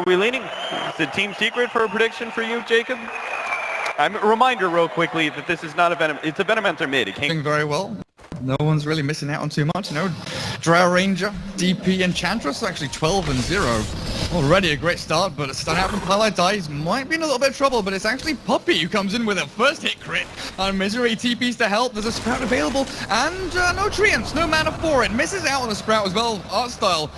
we leaning? Is it Team Secret for a prediction for you, Jacob? A reminder real quickly that this is not a Venom, it's a Venomancer mid. It can't... Doing very well. No one's really missing out on too much. No, Drow Ranger, DP, Enchantress actually 12-0. Already a great start, but starting out from Highlight Dice might be in a little bit of trouble, but it's actually Puppy who comes in with a first hit crit. And Misery TPs to help. There's a Sprout available, and no Treants, no mana for it. Misses out on the Sprout as well, art style.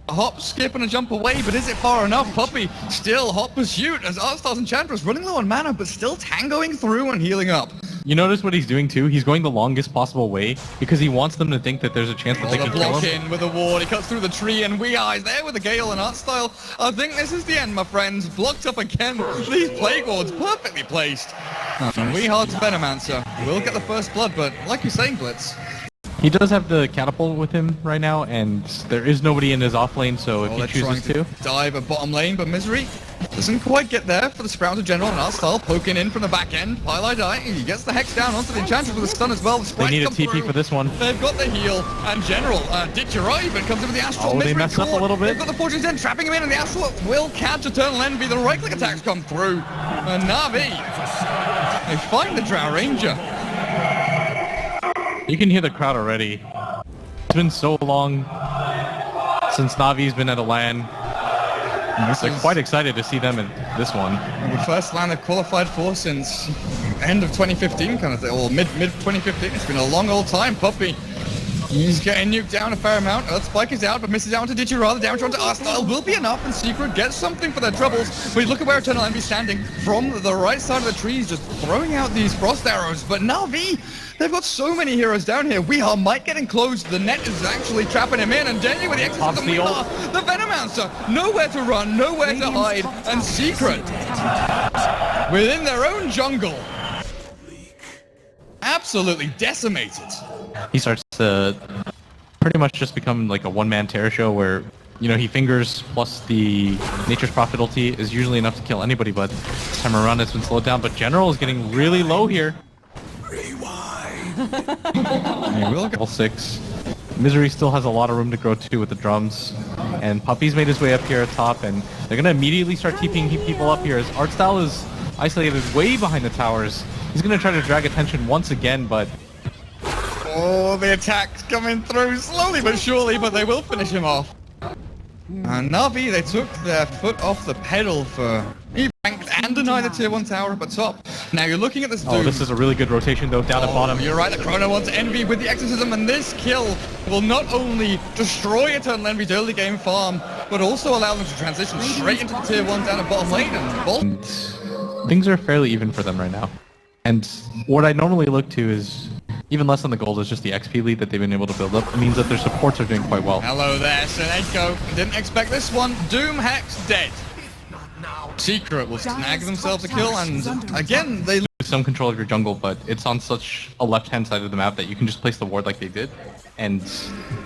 A hop, skip, and a jump away, but is it far enough? Puppy still hot pursuit as Artstyle's Enchantress running low on mana, but still tangoing through and healing up. You notice what he's doing too? He's going the longest possible way because he wants them to think that there's a chance that they can kill him. Block in with a ward, he cuts through the tree, and Weeeye is there with the Gale and Artstyle. I think this is the end, my friends. Blocked up again. These Plague Wards perfectly placed. And Weeha's Venomancer will get the first blood, but like you're saying, Blitz, he does have the catapult with him right now, and there is nobody in his off lane, so if he chooses to dive at bottom lane, but Misery doesn't quite get there for the Sprout of General, and Artstyle poking in from the back end. Pylai he gets the Hex down onto the Enchantress with a stun as well. They need a TP for this one. They've got the heal, and General Ditchera even comes in with the Astral. Oh, they messed up a little bit. They've got the Fortune's End, trapping him in, and the Astral will catch Eternal Envy. The right-click attacks come through, and NaVi, they find the Drow Ranger. You can hear the crowd already. It's been so long since Navi's been at a LAN. They're quite excited to see them in this one. The first LAN they've qualified for since end of 2015 kind of thing, or mid 2015. It's been a long old time. Puppy, he's getting nuked down a fair amount. Earth Spike is out, but misses out onto Ditchera. The damage onto Artstyle will be enough, and Secret gets something for their troubles. But look at where Eternal Envy's standing from the right side of the trees, just throwing out these frost arrows. But NaVi, they've got so many heroes down here. Weehaw might get enclosed. The net is actually trapping him in, and Denny with the exorcism. Weehaw, the Venomancer, nowhere to run, nowhere to hide, and Secret within their own jungle, absolutely decimated. He starts to pretty much just become like a one-man terror show where, you know, he fingers plus the Nature's Prophet ulti is usually enough to kill anybody, but this time around it's been slowed down. But General is getting really low here. Level 6. Misery still has a lot of room to grow too with the drums. And Puppy's made his way up here at top, and they're gonna immediately start TPing people up here as Artstyle is isolated way behind the towers. He's gonna try to drag attention once again, but oh, the attack's coming through slowly but surely, but they will finish him off. And NaVi, they took their foot off the pedal for E-ranked and denied the tier 1 tower up at top. Now you're looking at this Doom. Oh, this is a really good rotation though, down at bottom. You're right, the Chrono wants Envy with the Exorcism, and this kill will not only destroy Eternal Envy's early game farm, but also allow them to transition straight into the tier 1 down at bottom lane and things are fairly even for them right now. And what I normally look to is even less than the gold is just the XP lead that they've been able to build up. It means that their supports are doing quite well. Hello there, Seneko. Didn't expect this one. Doom Hex dead. Secret will snag themselves a kill, and again, they lose some control of your jungle, but it's on such a left-hand side of the map that you can just place the ward like they did, and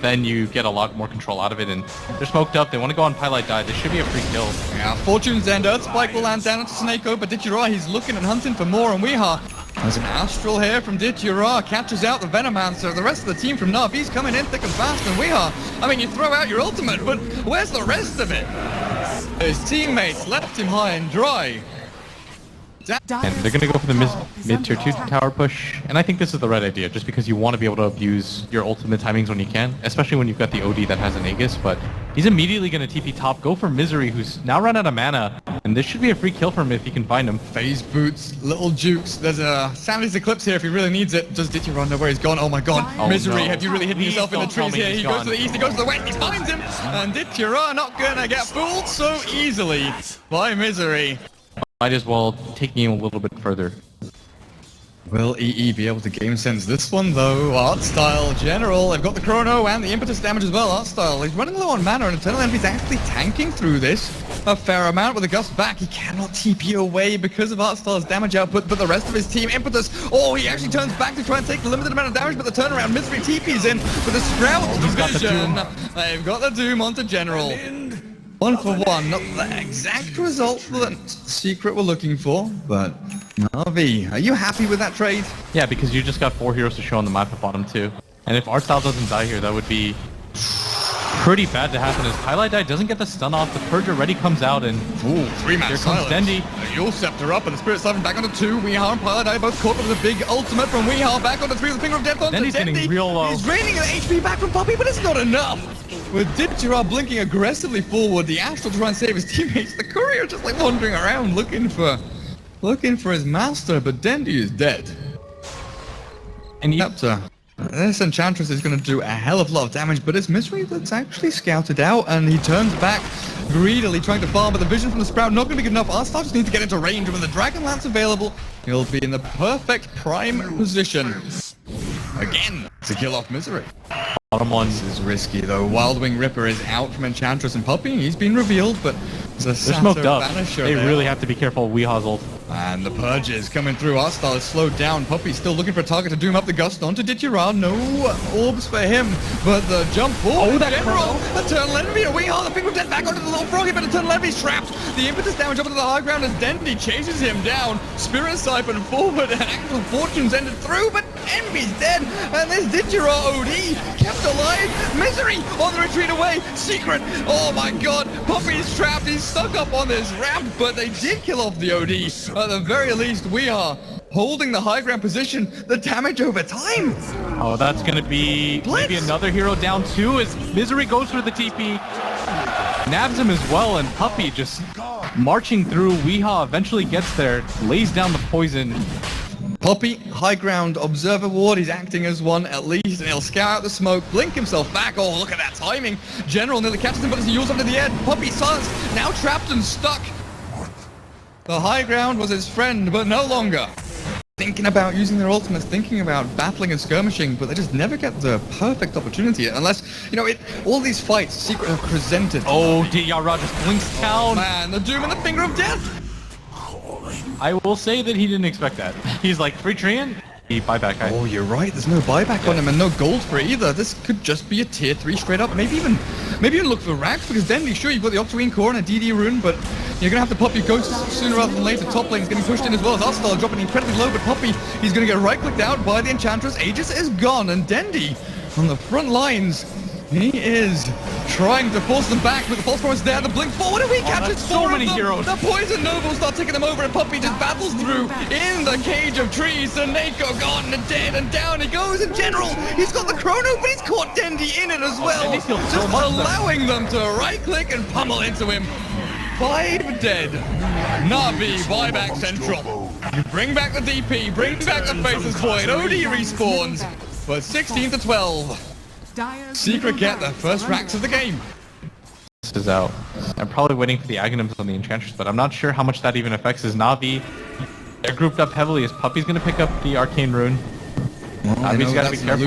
then you get a lot more control out of it, and they're smoked up. They want to go on Pylite Die. This should be a free kill. Yeah, Fortune's End. Earth Spike will land down onto Seneko, but Ditchera, he's looking and hunting for more, and Weehaw, there's an Astral here from Ditchera, catches out the Venomancer. The rest of the team from NaVi's coming in thick and fast, and Weehaw, I mean, you throw out your ultimate, but where's the rest of it? His teammates left him high and dry. And they're going to go for the mid tier 2 tower push, and I think this is the right idea, just because you want to be able to abuse your ultimate timings when you can, especially when you've got the OD that has an Aegis, but he's immediately going to TP top, go for Misery, who's now run out of mana, and this should be a free kill for him if he can find him. Phase boots, little jukes, there's a Sandy's Eclipse here if he really needs it. Does Ditchera know where he's gone? Oh my god, oh, Misery, no. have you really hidden yourself in the trees here? He goes to the east, he goes to the west, he finds him, and Ditchera not gonna get fooled so easily by Misery. Might as well take him a little bit further. Will EE be able to game sense this one though? Artstyle, General, they've got the Chrono and the impetus damage as well. Artstyle, he's running low on mana, and Eternal Envy's actually tanking through this a fair amount with a gust back. He cannot TP away because of Artstyle's damage output, but the rest of his team, impetus, oh, he actually turns back to try and take the limited amount of damage, but the turnaround, Misery TP's in with a Sprout division. They've got the Doom onto General. 1 for 1, not the exact result that Secret were looking for, but NaVi, are you happy with that trade? Yeah, because you just got 4 heroes to show on the map at bottom too. And if Artstyle doesn't die here, that would be pretty bad to happen is Highlight Die doesn't get the stun off, the Purge already comes out, and Ooh, 3-man here comes silence. Dendi. You'll scepter up, and the Spirit Siphon back onto 2. Weehaw and Pilot Eye both caught with a big ultimate from Weehaw back onto 3 with the Finger of Death onto Dendi's Dendi. getting real low. He's draining the HP back from Poppy, but it's not enough. With Diptera blinking aggressively forward, the Astral to try and save his teammates, the Courier just like wandering around looking for his master, but Dendi is dead. And you, This Enchantress is going to do a hell of a lot of damage, but it's Misery that's actually scouted out, and he turns back greedily trying to farm, but the vision from the Sprout not going to be good enough. Arstar just needs to get into range, and when the Dragon Lance available, he'll be in the perfect prime position again to kill off Misery. bottom one. This is risky though. Wildwing Ripper is out from Enchantress and Puppy. He's been revealed, but there's a They're smoked up. Vanisher They there. really have to be careful of Weehaw's ult. And the Purge is coming through. Arstar is slowed down. Puppy's still looking for a target to doom up the Gust onto Ditchira. No orbs for him, but the jump forward. Oh, that General, Eternal Envy, a Weehawk, the Finger of Death back onto the little froggy, but Eternal Envy's trapped. The impetus damage up into the high ground as Dendi chases him down. Spirit Siphon forward, and Actual Fortunes ended through, but Envy's dead. And this Ditchira OD kept alive. Misery on the retreat away. Secret. Oh my god. Puppy's trapped. He's stuck up on this ramp, but they did kill off the OD. At the very least, we are holding the high ground position. The damage over time. Oh, that's gonna be maybe another hero down too as Misery goes for the TP. Nabs him as well, and Puppy just marching through. Weehaw eventually gets there, lays down the poison. Puppy, high ground observer ward, he's acting as one at least, and he'll scout out the smoke, blink himself back. Oh, look at that timing. General nearly catches him, but as he yawls up to the air, Puppy silenced, now trapped and stuck. The high ground was his friend, but no longer. Thinking about using their ultimates, thinking about battling and skirmishing, but they just never get the perfect opportunity, unless, you know, all these fights, Secret have presented. Oh, Yara just blinks down. Man, the Doom and the Finger of Death. I will say that he didn't expect that. He's like, free Treant? He buyback guy. Oh, you're right. There's no buyback on him and no gold for it either. This could just be a tier 3 straight up. Maybe even look for racks, because then sure you've got the Octarine Core and a DD rune, but you're gonna have to pop your ghosts sooner rather than later. Top lane's getting pushed in as well as Arstar dropping incredibly low, but Puppy, he's gonna get right clicked out by the Enchantress. Aegis is gone, and Dendi on the front lines. He is trying to force them back with the false promise there. The blink forward, and we captured that's so many heroes. The poison nobles start taking them over, and Puppy just battles through in the cage of trees. And Nako gone and dead, and down he goes. In general, he's got the chrono, but he's caught Dendi in it as well. Dendi's killed so Just much, though. allowing them to right click and pummel into him. 5 dead. NaVi, buyback central. You bring back the DP, bring back the Faceless Void. OD respawns for 16 to 12. Secret get their first racks of the game. This is out. I'm probably waiting for the Aghanims on the Enchantress, but I'm not sure how much that even affects his NaVi. They're grouped up heavily as Puppy's gonna pick up the Arcane Rune. NaVi's gotta be careful.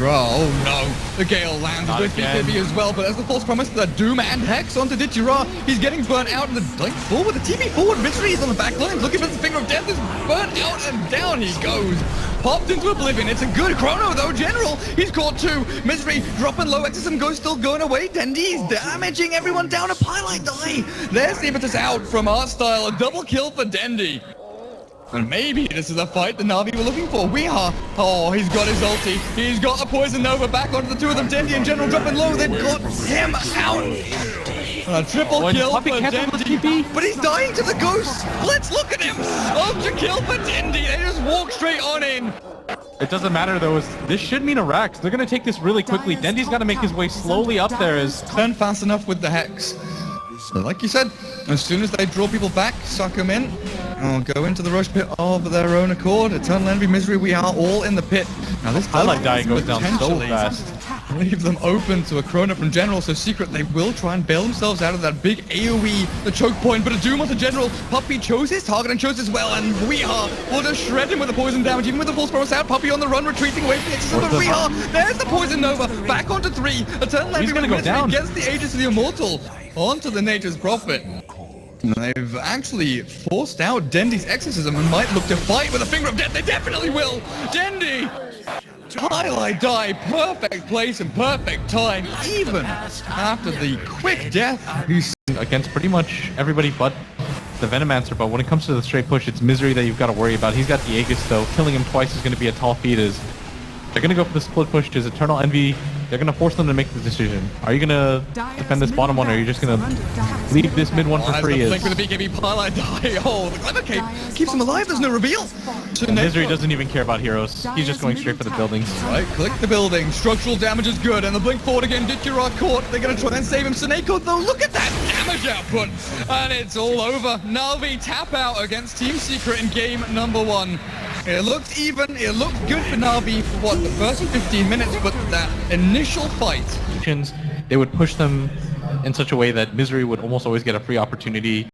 Oh no, the Gale lands Not with again. BKB as well, but as the false promise, the Doom and Hex onto Ditchira. He's getting burnt out, and the like forward, the TP forward, Misery is on the back line, looking for the Finger of Death, is burnt out, and down he goes. Popped into oblivion. It's a good chrono though. General, he's caught 2. Misery dropping low. Exorcism Ghost still going away. Dendi's damaging everyone down. A Pilot Die. There's the impetus out from Artstyle. A double kill for Dendi. And maybe this is a fight the NaVi were looking for. Weehaw. Oh, he's got his ulti. He's got a Poison Nova back onto the 2 of them. Dendi and General dropping low. They've got him out. A triple When kill for Puppy cancels the Dendi. TP. But he's dying to the ghost. Let's look at him. Ultra kill for Dendi. They just walk straight on in. It doesn't matter though, this should mean a Rax. They're gonna take this really quickly. Dendi's gotta make his way slowly up there as... Turn fast enough with the Hex. So like you said, as soon as they draw people back, suck them in, or go into the rush pit of their own accord. Eternal Envy, Misery, we are all in the pit. Now this Highlight Die goes down so potentially fast. leave them open to a chrono from General, so Secret, they will try and bail themselves out of that big AoE, the choke point, but a Doom onto General. Puppy chose his target and chose as well, and Weehaw will just shred him with the poison damage, even with the false promise out. Puppy on the run, retreating away from the Exorcism, but Weehaw, there's the Poison Nova, back onto 3. Eternal Envy gonna go with Misery down. gets the Aegis of the Immortal onto the Nature's Prophet. They've actually forced out Dendi's Exorcism and might look to fight with a Finger of Death. They definitely will! Dendi! Highlight Die, perfect place and perfect time, even after the quick death. He's against pretty much everybody but the Venomancer, but when it comes to the straight push, it's Misery that you've got to worry about. He's got the Aegis though. Killing him twice is going to be a tall feat as they're going to go for the split push. Does Eternal Envy They're gonna force them to make the decision. Are you gonna defend this bottom one, or are you just gonna leave this mid one for free? Blink with the BKB pilot die. Oh, the Clever Cape keeps him alive. There's no reveal. Misery doesn't even care about heroes. He's just going straight for the buildings. Right, click the building. Structural damage is good, and the blink forward again. Ditchirod caught. They're gonna try and save him. Seneko though, look at that damage output, and it's all over. NaVi tap out against Team Secret in game number 1. It looked even. It looked good for NaVi for what, the first 15 minutes, but that initial fight. They would push them in such a way that Misery would almost always get a free opportunity